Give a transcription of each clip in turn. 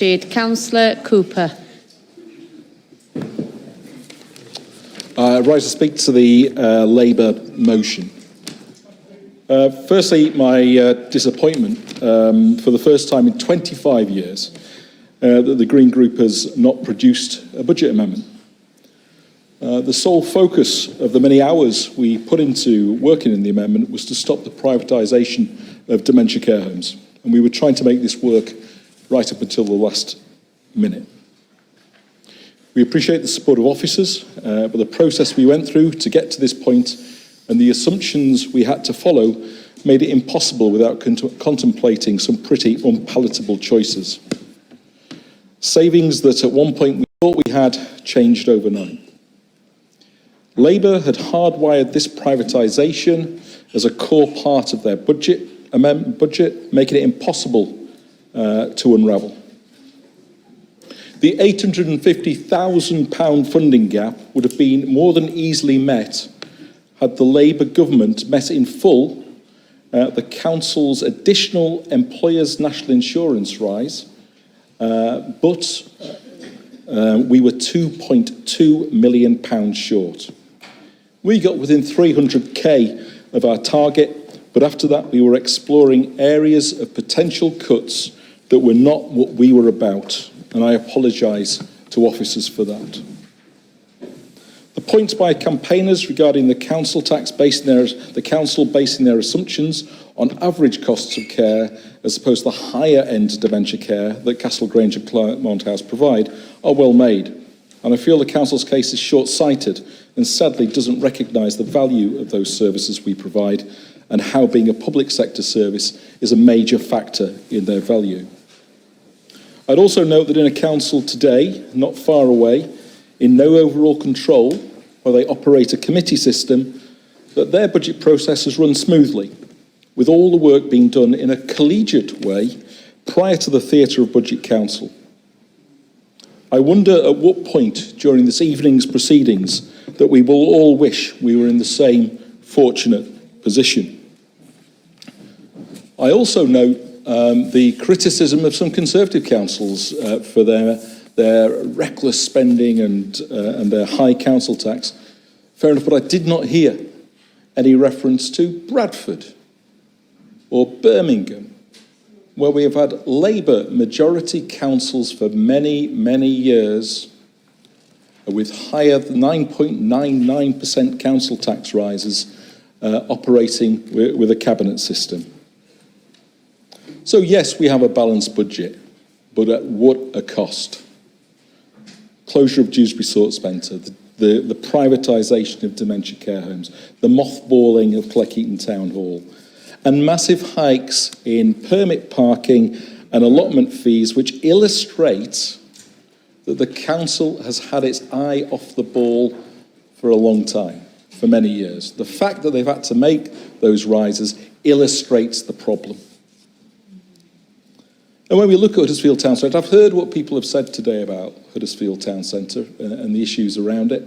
Councillor Cooper. Rise to speak to the Labour motion. Firstly, my disappointment for the first time in 25 years that the Green Group has not produced a budget amendment. The sole focus of the many hours we put into working in the amendment was to stop the privatisation of dementia care homes, and we were trying to make this work right up until the last minute. We appreciate the support of officers, but the process we went through to get to this point and the assumptions we had to follow made it impossible without contemplating some pretty unpalatable choices. Savings that at one point we thought we had changed overnight. Labour had hardwired this privatisation as a core part of their budget, making it impossible to unravel. The £850,000 funding gap would have been more than easily met had the Labour government met in full the council's additional employers' national insurance rise, but we were £2.2 million short. We got within 300k of our target, but after that we were exploring areas of potential cuts that were not what we were about, and I apologise to officers for that. The points by campaigners regarding the council basing their assumptions on average costs of care as opposed to the higher end dementia care that Castle Grange and Claremont House provide are well made, and I feel the council's case is short-sighted and sadly doesn't recognise the value of those services we provide and how being a public sector service is a major factor in their value. I'd also note that in a council today, not far away, in no overall control, where they operate a committee system, that their budget process has run smoothly, with all the work being done in a collegiate way prior to the theatre of Budget Council. I wonder at what point during this evening's proceedings that we will all wish we were in the same fortunate position. I also note the criticism of some Conservative councils for their reckless spending and their high council tax. Fair enough, but I did not hear any reference to Bradford or Birmingham, where we have had Labour majority councils for many, many years with higher than 9.99% council tax rises operating with a cabinet system. So yes, we have a balanced budget, but at what a cost? Closure of Dewsbury Sort Centre, the privatisation of dementia care homes, the mothballing of Cleckheaton Town Hall, and massive hikes in permit parking and allotment fees, which illustrate that the council has had its eye off the ball for a long time, for many years. The fact that they've had to make those rises illustrates the problem. And when we look at Huddersfield Town Centre, I've heard what people have said today about Huddersfield Town Centre and the issues around it.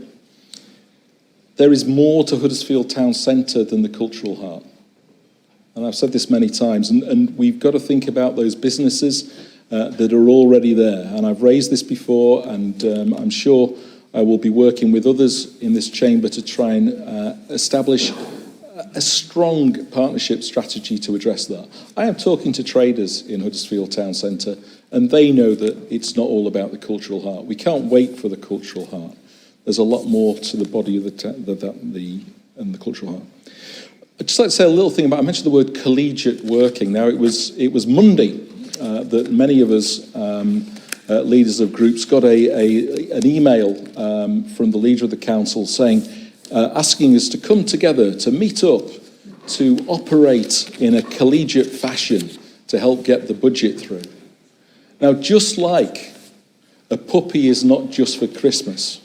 There is more to Huddersfield Town Centre than the cultural heart. And I've said this many times, and we've got to think about those businesses that are already there. And I've raised this before, and I'm sure I will be working with others in this chamber to try and establish a strong partnership strategy to address that. I am talking to traders in Huddersfield Town Centre, and they know that it's not all about the cultural heart. We can't wait for the cultural heart. There's a lot more to the body of the cultural heart. I'd just like to say a little thing about, I mentioned the word collegiate working. Now, it was Monday that many of us, leaders of groups, got an email from the leader of the council saying, asking us to come together, to meet up, to operate in a collegiate fashion to help get the budget through. Now, just like a puppy is not just for Christmas,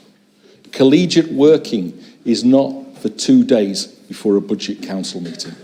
collegiate working is not for 2 days before a budget council meeting.